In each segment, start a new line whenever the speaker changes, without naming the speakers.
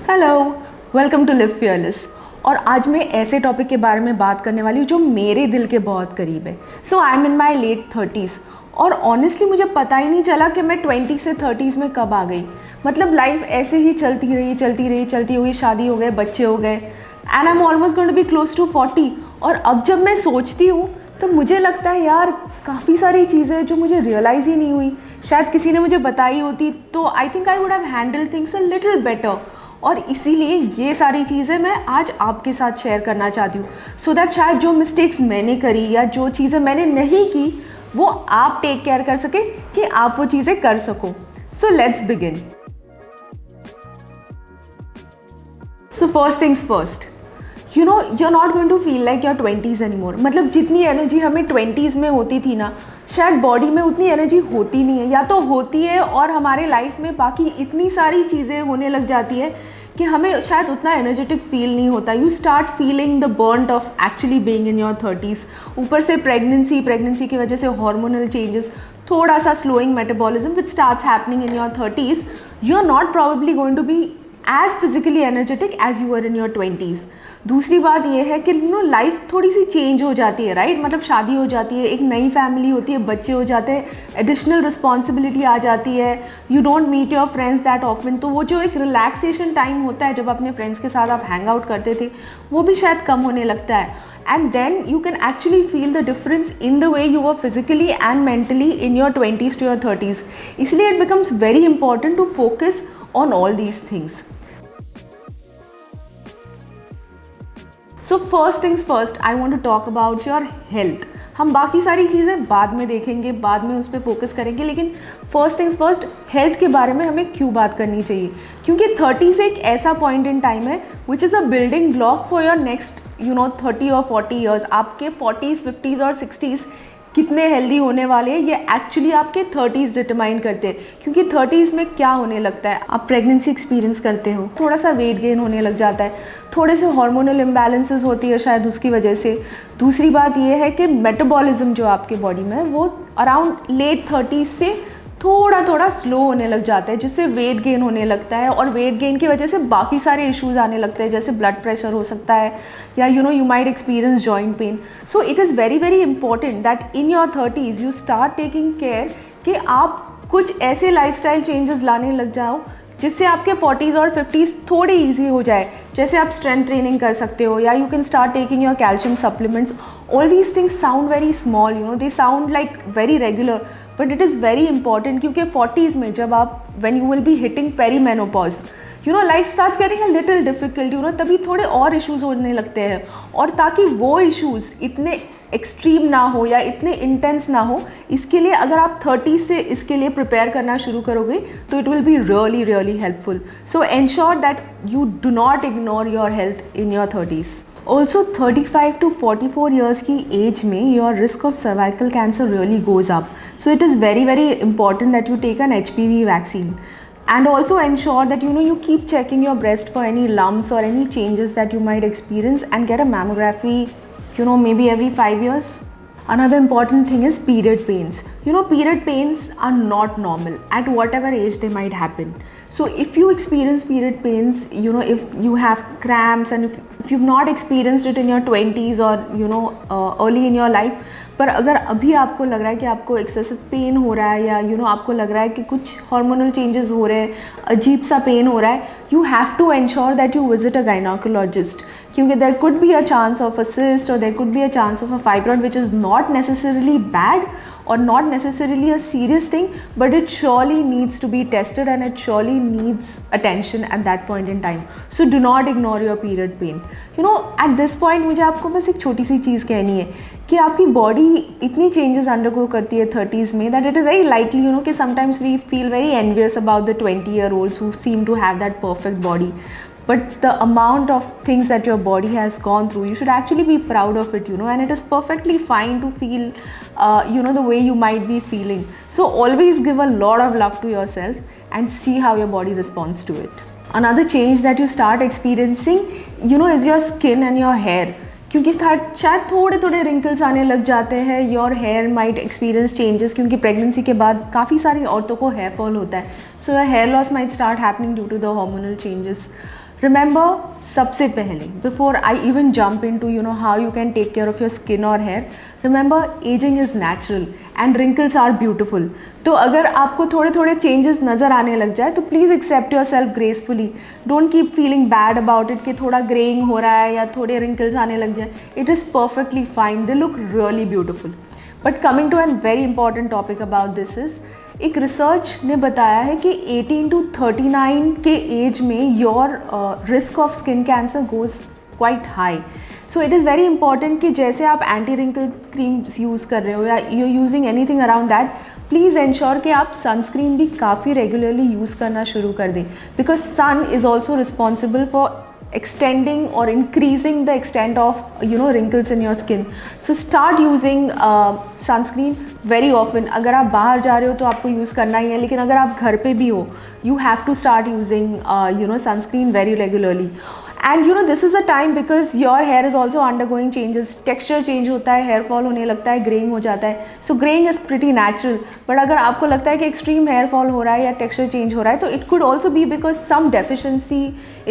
Hello, welcome to live fearless. और आज मैं ऐसे टॉपिक के बारे में बात करने वाली हूँ जो मेरे दिल के बहुत करीब है। सो I am in my late 30s और ऑनेस्टली मुझे पता ही नहीं चला कि मैं 20 से 30s में कब आ गई। मतलब लाइफ ऐसे ही चलती हुई, शादी हो गए, बच्चे हो गए and I am almost going to be close to 40। और अब जब मैं सोचती हूँ तो मुझे लगता है यार काफ़ी सारी चीज़ें जो मुझे रियलाइज़ ही नहीं हुई, शायद किसी ने मुझे बताई होती तो I think I would have handle things a little better. और इसीलिए ये सारी चीज़ें मैं आज आपके साथ शेयर करना चाहती हूँ सो दैट शायद जो मिस्टेक्स मैंने करी या जो चीज़ें मैंने नहीं की वो आप टेक केयर कर सके कि आप वो चीज़ें कर सको। So let's begin. So first things first, you know you are not going to feel like your 20s any more. मतलब जितनी एनर्जी हमें 20s में होती थी ना, शायद बॉडी में उतनी एनर्जी होती नहीं है, या तो होती है और हमारे लाइफ में बाकी इतनी सारी चीज़ें होने लग जाती है कि हमें शायद उतना एनर्जेटिक फील नहीं होता। You start feeling the burnt of actually being in your 30s। ऊपर से प्रेगनेंसी की वजह से हार्मोनल चेंजेस, थोड़ा सा slowing metabolism which starts happening in your 30s, you are not probably going to be as physically energetic as you are in your 20s। दूसरी बात यह है कि लाइफ थोड़ी सी चेंज हो जाती है, राइट? मतलब शादी हो जाती है, एक नई फैमिली होती है, बच्चे हो जाते हैं, एडिशनल रिस्पॉन्सिबिलिटी आ जाती है, you don't meet your friends that often. तो वो जो एक रिलैक्सेशन टाइम होता है जब अपने फ्रेंड्स के साथ आप हैंग आउट करते थे, वो भी शायद कम होने लगता है। And then you can actually feel the difference in the way you are physically and mentally in your 20s to your 30s। इसलिए it becomes very important to focus on all these things. So first things first, I want to talk about your health. हम बाकी सारी चीज़ें बाद में देखेंगे, बाद में उस पर फोकस करेंगे, लेकिन फर्स्ट थिंग्स फर्स्ट, हेल्थ के बारे में हमें क्यों बात करनी चाहिए? क्योंकि 30s एक ऐसा पॉइंट इन टाइम है which is a building block for your next 30 और 40 ईयर्स। आपके 40s, 50s और 60s कितने हेल्दी होने वाले हैं ये एक्चुअली आपके 30s डिटरमाइन करते हैं। क्योंकि 30s में क्या होने लगता है, आप प्रेगनेंसी एक्सपीरियंस करते हो, थोड़ा सा वेट गेन होने लग जाता है, थोड़े से हार्मोनल इम्बैलेंसेस होती है शायद उसकी वजह से। दूसरी बात ये है कि मेटाबॉलिज्म जो आपके बॉडी में है वो अराउंड लेट 30s से थोड़ा थोड़ा स्लो होने लग जाता है, जिससे वेट गेन होने लगता है। और वेट गेन की वजह से बाकी सारे इश्यूज आने लगते हैं, जैसे ब्लड प्रेशर हो सकता है या you might experience joint pain. So it is very very important that in your 30s you start taking care कि आप कुछ ऐसे लाइफस्टाइल चेंजेस लाने लग जाओ जिससे आपके 40s और 50s थोड़े ईजी हो जाए। जैसे आप स्ट्रेंथ ट्रेनिंग कर सकते हो, या you can start taking your calcium supplements. All these things sound very small, they sound like very regular, but it is very important. क्योंकि 40s में जब आप when you will be hitting perimenopause, life starts getting a little difficult, तभी थोड़े और issues होने लगते हैं। और ताकि वो इश्यूज इतने एक्सट्रीम ना हो या इतने इंटेंस ना हो, इसके लिए अगर आप 30s से इसके लिए प्रिपेयर करना शुरू करोगे तो it will be really really helpful. So ensure that you do not ignore your health in your 30s। Also 35 to 44 years की एज में your risk of cervical cancer really goes up. So it is very very important that you take an HPV vaccine. And also ensure that you keep checking your breast for any lumps or any changes that you might experience, and get a mammography maybe every 5 years. Another important thing is period pains. Period pains are not normal at whatever age they might happen. So if you experience period pains, if you have cramps, and if you've not experienced it in your 20s or early in your life, पर अगर अभी आपको लग रहा है कि आपको excessive pen हो रहा है, या आपको लग रहा है कि कुछ हार्मोनल चेंजेस हो रहे हैं, अजीब सा पेन हो रहा है, you have to ensure that you visit a gynaecologist. क्योंकि there could be a chance of a cyst और there could be a chance of a fibroid which is not necessarily bad or not necessarily a serious thing, but it surely needs to be tested and it surely needs attention at that point in time. So do not ignore your period pain. At this point मुझे आपको बस एक छोटी सी चीज़ कहनी है कि आपकी body इतनी चेंजेस अंडरगो करती है 30s में, that it is very likely कि sometimes we feel very envious about the 20-year-olds who seem to have that perfect body. But the amount of things that your body has gone through, you should actually be proud of it, and it is perfectly fine to feel, the way you might be feeling. So always give a lot of love to yourself and see how your body responds to it. Another change that you start experiencing, is your skin and your hair. क्योंकि शायद थोड़े थोड़े wrinkles आने लग जाते हैं, your hair might experience changes, क्योंकि pregnancy के बाद काफ़ी सारी औरतों को हेयर फॉल होता है, so your hair loss might start happening due to the hormonal changes. Remember, सबसे पहले before I even jump into how you can take care of your skin और hair, remember ageing is natural and wrinkles are beautiful. तो अगर आपको थोड़े थोड़े changes नज़र आने लग जाए तो please accept yourself gracefully. Don't keep feeling bad about it कि थोड़ा ग्रेइंग हो रहा है या थोड़े रिंकल्स आने लग जाए. It is perfectly fine, they look really beautiful. But coming to an very important topic about this is, एक रिसर्च ने बताया है कि 18 to 39 के एज में your risk of skin cancer goes quite high. So it is very important कि जैसे आप एंटी रिंकल क्रीम्स यूज़ कर रहे हो या you using anything around that, please ensure कि आप सनस्क्रीन भी काफ़ी रेगुलरली यूज़ करना शुरू कर दें, because sun is also responsible for extending or increasing the extent of wrinkles in your skin. So start using sunscreen very often. अगर आप बाहर जा रहे हो तो आपको यूज़ करना ही है, लेकिन अगर आप घर पे भी हो, you have to start using sunscreen very regularly. And this is a time because your hair is also undergoing changes, texture change होता है, hair fall होने लगता है, graying हो जाता है. So graying is pretty natural. But अगर आपको लगता है कि extreme hair fall हो रहा है या texture change हो रहा है, तो it could also be because some deficiency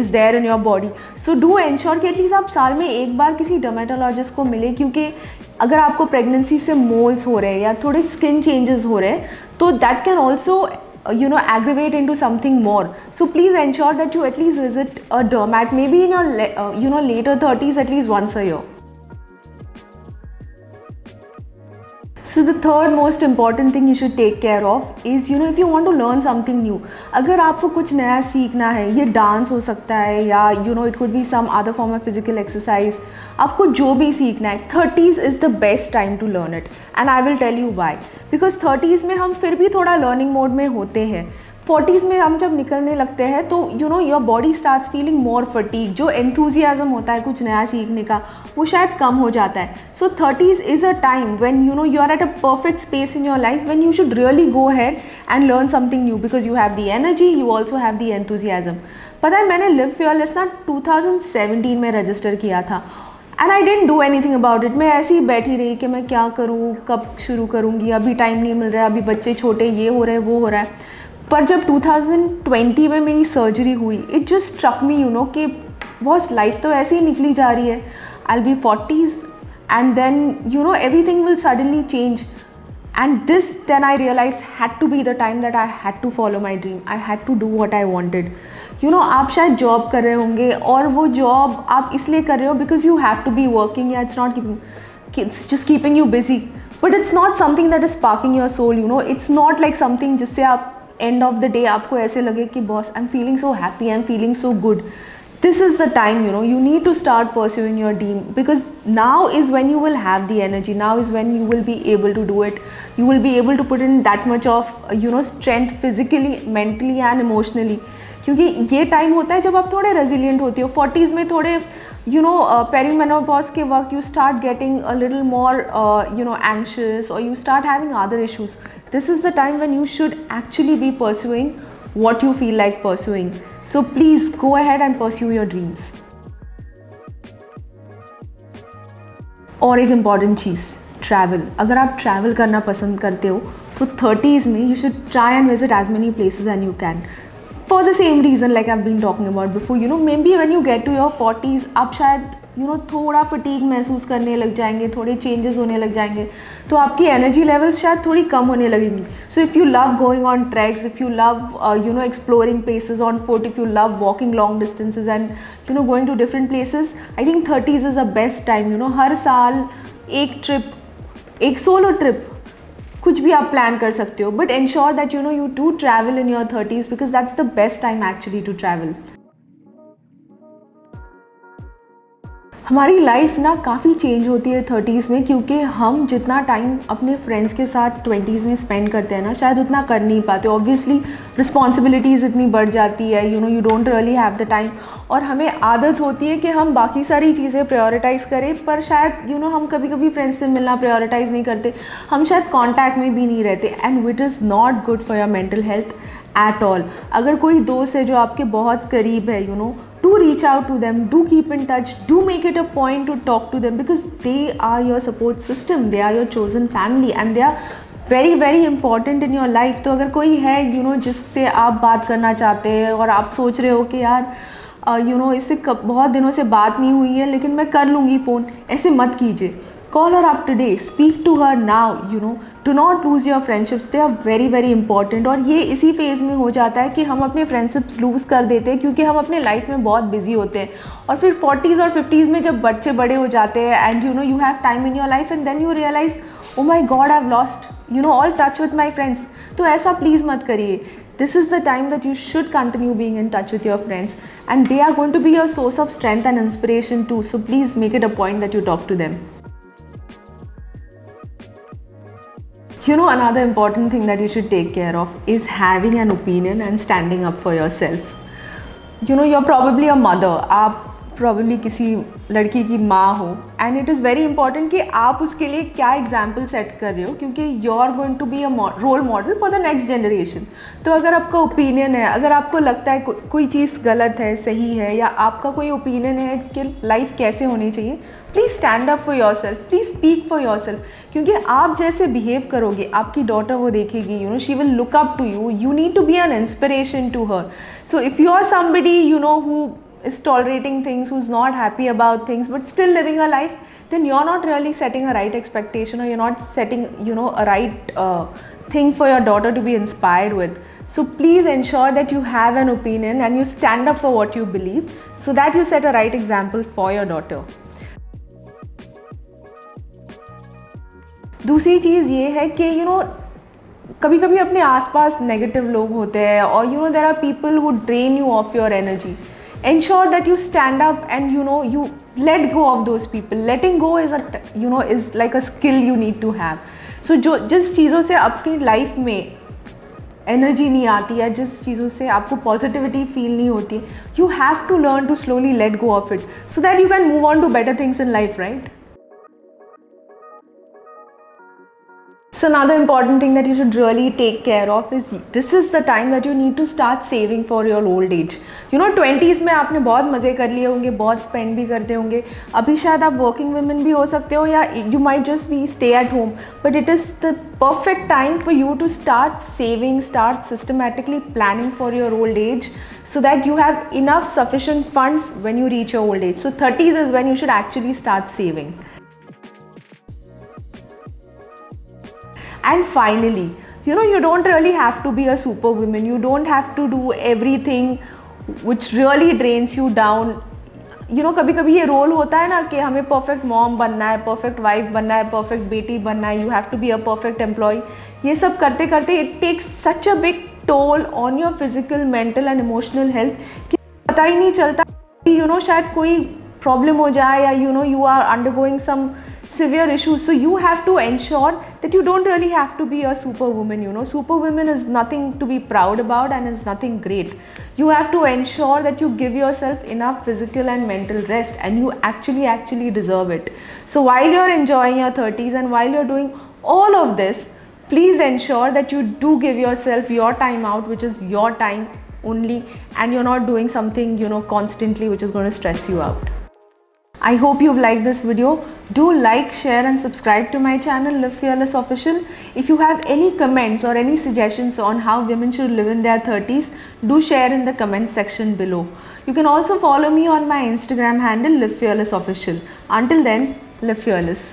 is there in your body. So do ensure कि at least आप साल में एक बार किसी dermatologist को मिले, क्योंकि अगर आपको pregnancy से moles हो रहे हैं या थोड़े skin changes हो रहे हैं, तो that can also aggravate into something more. So please ensure that you at least visit a dermat maybe in your later 30s at least once a year. So the third most important thing you should take care of is if you want to learn something new. अगर आपको कुछ नया सीखना है, ये dance हो सकता है या it could be some other form of physical exercise, आपको जो भी सीखना है, 30s is the best time to learn it. And I will tell you why. Because 30s में हम फिर भी थोड़ा learning mode में होते हैं. 40s में हम जब निकलने लगते हैं तो your body starts feeling more fatigue. जो एंथुजियाज्म होता है कुछ नया सीखने का, वो शायद कम हो जाता है. So 30s is a time when you are at a perfect space in your life when you should really go ahead and learn something new, because you have the energy, you also have the enthusiasm. पता है, मैंने live fearless ना 2017 में register किया था. And I didn't do any thing about it. मैं ऐसे ही बैठी रही कि मैं क्या करूँ, कब शुरू करूँगी, अभी टाइम नहीं मिल रहा है, अभी बच्चे छोटे, ये हो रहा है, वो हो रहा है. पर जब 2020 में मेरी सर्जरी हुई, इट जस्ट स्ट्रक मी कि बॉस लाइफ तो ऐसे ही निकली जा रही है. I will be 40s and then everything will suddenly change. And this then I realise had to be the time that I had to follow my dream. I had to do what I wanted. आप शायद job कर रहे होंगे और वो job आप इसलिए कर रहे हो because you have to be working, या it's not it's just keeping you busy, but it's not something that is sparking your soul. It's not like something जिससे आप एंड ऑफ द डे आपको ऐसे लगे कि boss I am feeling so happy, I am feeling so good. This is the time you need to start pursuing your dream, because now is when you will have the energy, now is when you will be able to do it. You will be able to put in that much of strength physically, mentally and emotionally, क्योंकि ये time होता है जब आप थोड़े resilient होते हो. 40s में थोड़े पेरीमेनोपॉज के वक्त you start getting a little more anxious, or you start having other issues. This is the time when you should actually be pursuing what you feel like pursuing. So please go ahead and pursue your dreams. और एक important चीज़, travel. अगर आप travel करना पसंद करते हो तो 30s में you should try and visit as many places as you can. For the same reason like I've been talking about before, maybe when you get to your 40s, आप शायद थोड़ा फटीग महसूस करने लग जाएंगे, थोड़े चेंजेस होने लग जाएंगे, तो आपकी एनर्जी लेवल्स शायद थोड़ी कम होने लगेंगी. So if you love going on tracks, if you love exploring places on foot, if you love walking long distances and going to different places, I think 30s is a best time. हर साल एक trip, एक solo trip, कुछ भी आप plan कर सकते हो, but ensure that you do travel in your 30s, because that's the best time actually to travel. हमारी लाइफ ना काफ़ी चेंज होती है 30s में, क्योंकि हम जितना टाइम अपने फ्रेंड्स के साथ 20s में स्पेंड करते हैं ना, शायद उतना कर नहीं पाते. ऑब्वियसली रिस्पॉन्सिबिलिटीज़ इतनी बढ़ जाती है, you don't really have the time, और हमें आदत होती है कि हम बाकी सारी चीज़ें प्रायोरिटाइज़ करें, पर शायद हम कभी कभी फ्रेंड्स से मिलना प्रायोरिटाइज़ नहीं करते, हम शायद कॉन्टैक्ट में भी नहीं रहते. And which is not good for your mental health at all. अगर कोई दोस्त है जो आपके बहुत करीब है, do reach out to them, do keep in touch, do make it a point to talk to them, because they are your support system, they are your chosen family, and they are very very important in your life. तो अगर कोई है जिससे आप बात करना चाहते हैं और आप सोच रहे हो कि यार इससे बहुत दिनों से बात नहीं हुई है लेकिन मैं कर लूँगी फ़ोन, ऐसे मत कीजिए. Call her up today, speak to her now, do not lose your friendships, they are very very important. और ये इसी फेज़ में हो जाता है कि हम अपने फ्रेंडशिप्स लूज़ कर देते हैं क्योंकि हम अपने लाइफ में बहुत बिजी होते हैं. और फिर 40s और 50s में जब बच्चे बड़े हो जाते हैं and you have time in your life and then you realise oh my God I have lost all touch with my friends. तो ऐसा प्लीज़ मत करिए. This is the time that you should continue being in touch with your friends, and they are going to be your source of strength and inspiration too. So please make it a point that you talk to them. Another important thing that you should take care of is having an opinion and standing up for yourself. You're probably a mother. आप probably किसी लड़की की माँ हो and it is very important कि आप उसके लिए क्या एग्जाम्पल सेट कर रहे हो क्योंकि you are going to be a role model for the next generation. तो अगर आपका ओपिनियन है, अगर आपको लगता है कोई चीज़ गलत है, सही है, या आपका कोई ओपिनियन है कि लाइफ कैसे होनी चाहिए, please stand up for yourself, please speak for yourself. क्योंकि आप जैसे बिहेव करोगे आपकी डॉटर वो देखेगी, she will look up to you. You need to be an inspiration to her. So if you are somebody who is tolerating things, who's not happy about things but still living a life, then you're not really setting a right expectation, or you're not setting a right thing for your daughter to be inspired with. So please ensure that you have an opinion and you stand up for what you believe so that you set a right example for your daughter. दूसरी चीज़ ये है कि कभी कभी अपने आसपास negative लोग होते हैं और there are people who drain you of your energy. Ensure that you stand up and you let go of those people. Letting go is is like a skill you need to have. So जिस चीज़ों से आपकी life में energy नहीं आती है, जिस चीज़ों से आपको पॉजिटिविटी फील नहीं होती, you have to learn to slowly let go of it so that you can move on to better things in life, right? So another important thing that you should really take care of is this is the time that you need to start saving for your old age. 20s में आपने बहुत मज़े कर लिए होंगे, बहुत spend भी करते होंगे. अभी शायद आप वर्किंग वुमेन भी हो सकते हो या you might just be stay at home, but it is the perfect time for you to start saving, start systematically planning for your old age so that you have enough sufficient funds when you reach your old age. So 30s is when you should actually start saving. And finally, you don't really have to be a superwoman. You don't have to do everything which really drains you down. कभी कभी ये role होता है ना कि हमें perfect mom बनना है, परफेक्ट वाइफ बनना है, परफेक्ट बेटी बनना है, you have to be a perfect employee. ये सब करते करते it takes such a big toll on your physical, mental and emotional health कि पता ही नहीं चलता कि शायद कोई प्रॉब्लम हो जाए या you are undergoing some severe issues. So you have to ensure that you don't really have to be a superwoman. Superwoman is nothing to be proud about and is nothing great. You have to ensure that you give yourself enough physical and mental rest, and you actually deserve it. So while you're enjoying your 30s and while you're doing all of this, please ensure that you do give yourself your time out, which is your time only, and you're not doing something constantly which is going to stress you out. I hope you've liked this video. Do like, share and subscribe to my channel Live Fearless Official. If you have any comments or any suggestions on how women should live in their 30s, do share in the comment section below. You can also follow me on my Instagram handle Live Fearless Official. Until then, live fearless.